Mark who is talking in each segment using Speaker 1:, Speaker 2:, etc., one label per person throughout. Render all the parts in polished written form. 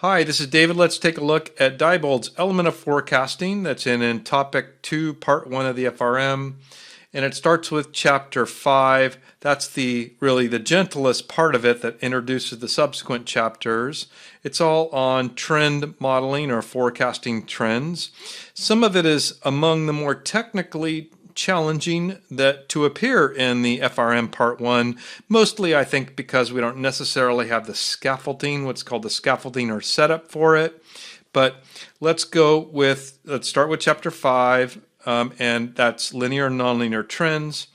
Speaker 1: Hi, this is David. Let's take a look at Diebold's element of forecasting that's in topic 2, part 1 of the FRM. And it starts with chapter 5. That's really the gentlest part of it that introduces the subsequent chapters. It's all on trend modeling or forecasting trends. Some of it is among the more technically challenging that to appear in the FRM part 1, mostly I think because we don't necessarily have the scaffolding, what's called the scaffolding or setup for it. But let's start with chapter 5, and that's linear and nonlinear trends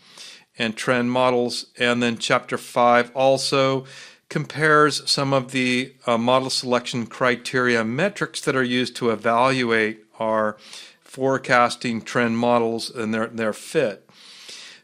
Speaker 1: and trend models. And then chapter 5 also compares some of the model selection criteria metrics that are used to evaluate our forecasting trend models and their fit.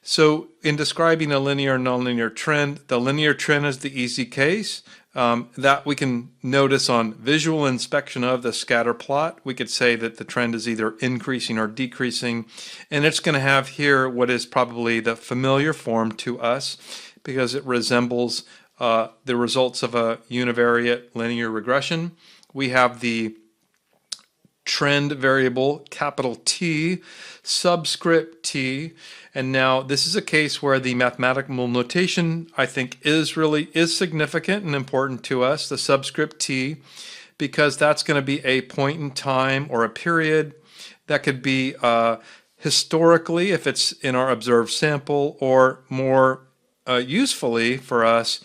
Speaker 1: So in describing a linear and nonlinear trend, the linear trend is the easy case. That we can notice on visual inspection of the scatter plot. We could say that the trend is either increasing or decreasing, and it's going to have here what is probably the familiar form to us because it resembles the results of a univariate linear regression. We have the trend variable, capital T, subscript T, and now this is a case where the mathematical notation I think is significant and important to us, the subscript T, because that's going to be a point in time or a period that could be historically if it's in our observed sample, or more usefully for us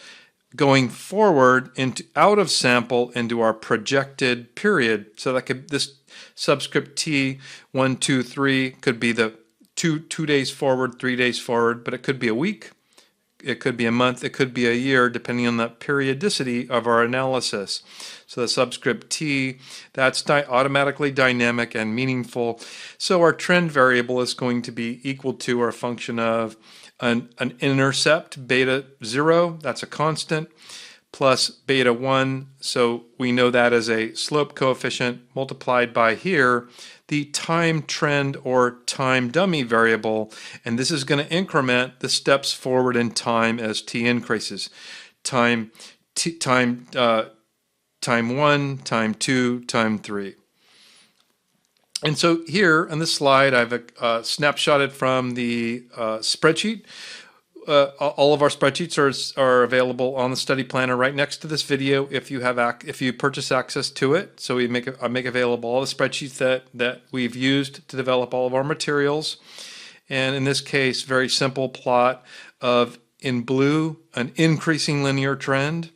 Speaker 1: going forward out of sample into our projected period. So that this subscript T 1, 2, 3 could be the 2 days forward, 3 days forward, but it could be a week, it could be a month, it could be a year, depending on the periodicity of our analysis. So the subscript T, that's automatically dynamic and meaningful. So our trend variable is going to be equal to or a function of an intercept, beta 0, that's a constant, plus beta 1, so we know that as a slope coefficient, multiplied by here the time trend or time dummy variable, and this is going to increment the steps forward in time as t increases. Time 1, time 2, time 3. And so here on this slide, I've snapshotted from the spreadsheet. All of our spreadsheets are available on the study planner right next to this video if you purchase access to it. So I make available all the spreadsheets that we've used to develop all of our materials. And in this case, very simple plot of, in blue, an increasing linear trend,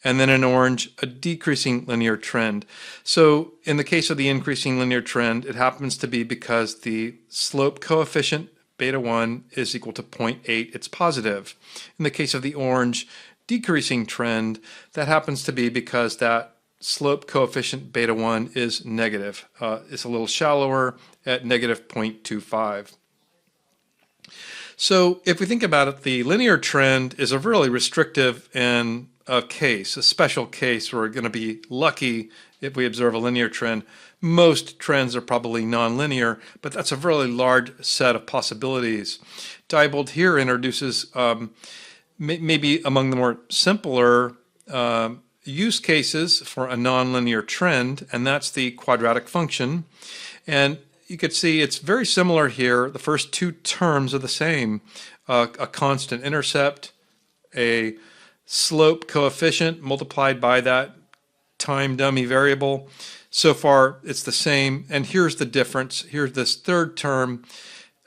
Speaker 1: and then in orange, a decreasing linear trend. So in the case of the increasing linear trend, it happens to be because the slope coefficient, beta 1, is equal to 0.8, it's positive. In the case of the orange decreasing trend, that happens to be because that slope coefficient, beta 1, is negative. It's a little shallower at negative 0.25. So if we think about it, the linear trend is a really restrictive and a special case. We're going to be lucky if we observe a linear trend. Most trends are probably nonlinear, but that's a really large set of possibilities. Diebold here introduces maybe among the more simpler use cases for a nonlinear trend, and that's the quadratic function. And you could see it's very similar here. The first two terms are the same, a constant intercept, a slope coefficient multiplied by that time dummy variable. So far it's the same, and here's the difference. Here's this third term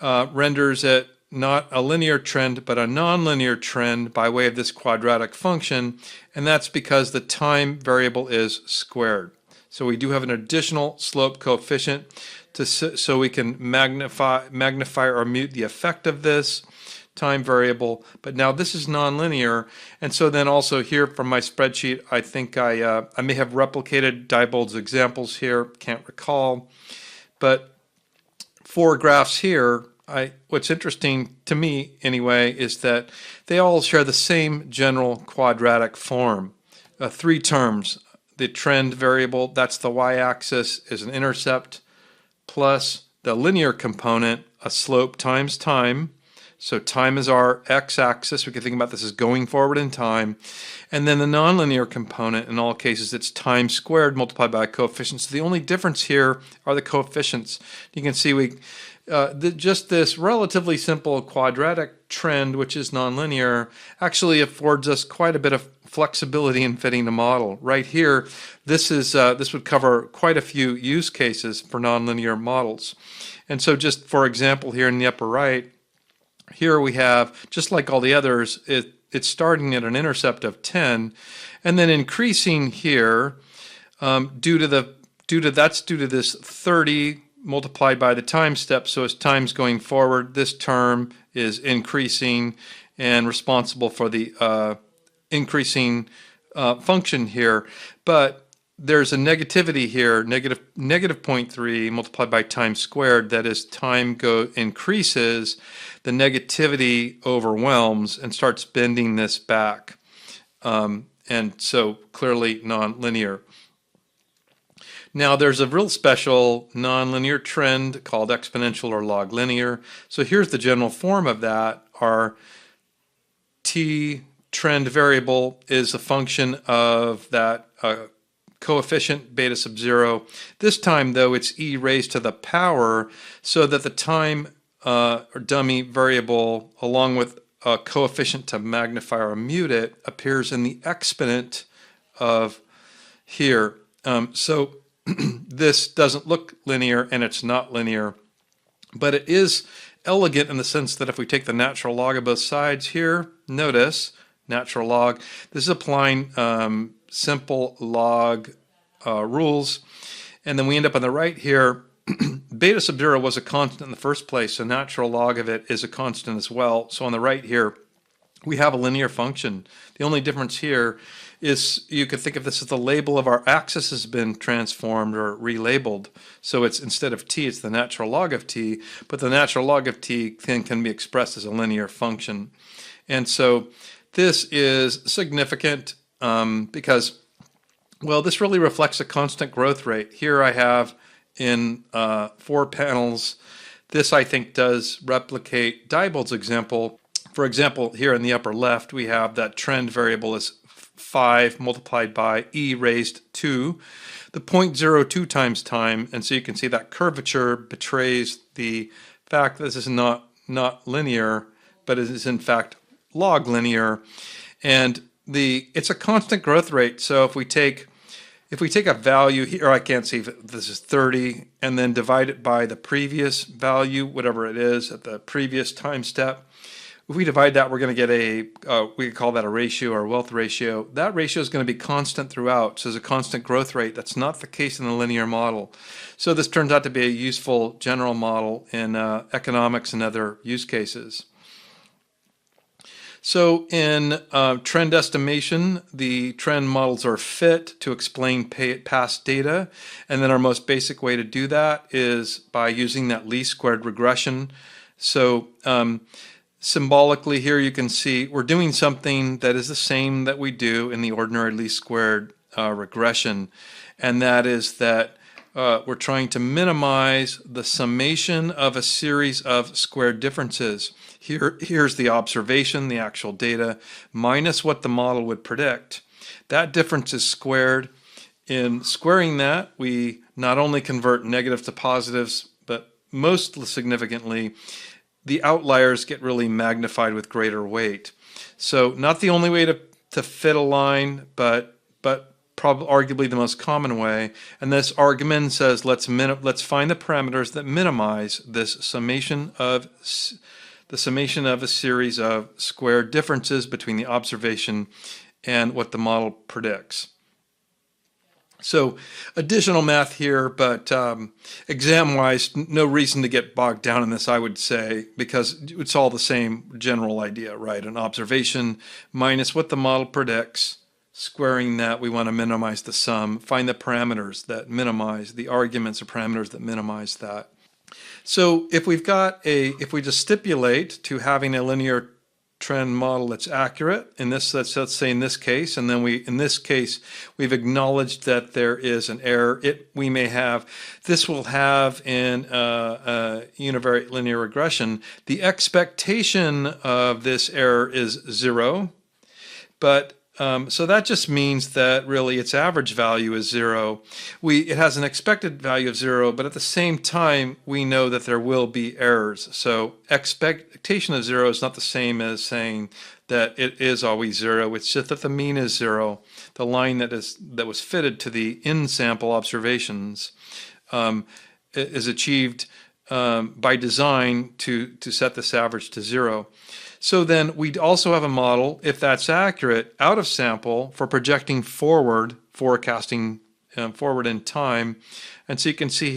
Speaker 1: renders it not a linear trend but a nonlinear trend by way of this quadratic function, and that's because the time variable is squared. So we do have an additional slope coefficient so we can magnify or mute the effect of this time variable, but now this is nonlinear. And so then also here from my spreadsheet, I think I may have replicated Diebold's examples here, can't recall, but 4 graphs here. What's interesting to me anyway is that they all share the same general quadratic form. 3 terms. The trend variable, that's the y-axis, is an intercept, plus the linear component, a slope times time. So time is our x-axis. We can think about this as going forward in time. And then the nonlinear component, in all cases, it's time squared multiplied by a coefficient. So the only difference here are the coefficients. You can see just this relatively simple quadratic trend, which is nonlinear, actually affords us quite a bit of flexibility in fitting the model. Right here, this would cover quite a few use cases for nonlinear models. And so just for example, here in the upper right, here we have, just like all the others, it's starting at an intercept of 10 and then increasing here due to this 30 multiplied by the time step. So as time's going forward, this term is increasing and responsible for the increasing function here. But there's a negativity here, negative 0.3 multiplied by time squared. That is, time increases, the negativity overwhelms and starts bending this back. And so clearly nonlinear. Now there's a real special nonlinear trend called exponential or log linear. So here's the general form of that. Our t trend variable is a function of that coefficient beta sub 0. This time though it's e raised to the power, so that the time or dummy variable along with a coefficient to magnify or mute it appears in the exponent of here. So this doesn't look linear and it's not linear, but it is elegant in the sense that if we take the natural log of both sides here, notice natural log, this is applying simple log rules, and then we end up on the right here. Beta sub 0 was a constant in the first place, so natural log of it is a constant as well. So on the right here we have a linear function. The only difference here is you could think of this as the label of our axis has been transformed or relabeled. So it's, instead of t, it's the natural log of t, but the natural log of t can be expressed as a linear function. And so this is significant because, well, this really reflects a constant growth rate. Here I have in 4 panels, this I think does replicate Diebold's example. For example, here in the upper left, we have that trend variable is 5 multiplied by e raised to the 0.02 times time. And so you can see that curvature betrays the fact that this is not linear, but it is in fact log linear. And it's a constant growth rate. So if we take a value here, I can't see if this is 30, and then divide it by the previous value, whatever it is at the previous time step, if we divide that, we're going to get we could call that a ratio or wealth ratio. That ratio is going to be constant throughout, so there's a constant growth rate. That's not the case in the linear model. So this turns out to be a useful general model in economics and other use cases. So in trend estimation, the trend models are fit to explain past data, and then our most basic way to do that is by using that least squared regression. So symbolically here you can see we're doing something that is the same that we do in the ordinary least squared regression, and that is that we're trying to minimize the summation of a series of squared differences. Here's the observation, the actual data, minus what the model would predict. That difference is squared. In squaring that, we not only convert negatives to positives, but most significantly, the outliers get really magnified with greater weight. So not the only way to fit a line, but probably arguably the most common way. And this argument says let's find the parameters that minimize this summation of a series of squared differences between the observation and what the model predicts. So additional math here, but exam-wise, no reason to get bogged down in this, I would say, because it's all the same general idea, right? An observation minus what the model predicts, squaring that, we want to minimize the sum, find the parameters that minimize, the arguments or parameters that minimize that. So if we just stipulate to having a linear trend model that's accurate in this, let's say in this case, and then in this case we've acknowledged that there is an error we may have. This will have in univariate linear regression, the expectation of this error is 0, but so that just means that really its average value is 0. It has an expected value of 0, but at the same time we know that there will be errors. So expectation of 0 is not the same as saying that it is always 0. It's just that the mean is 0. The line that was fitted to the in-sample observations is achieved by design to set this average to 0. So then we also have a model, if that's accurate, out of sample for projecting forward, forecasting forward in time. And so you can see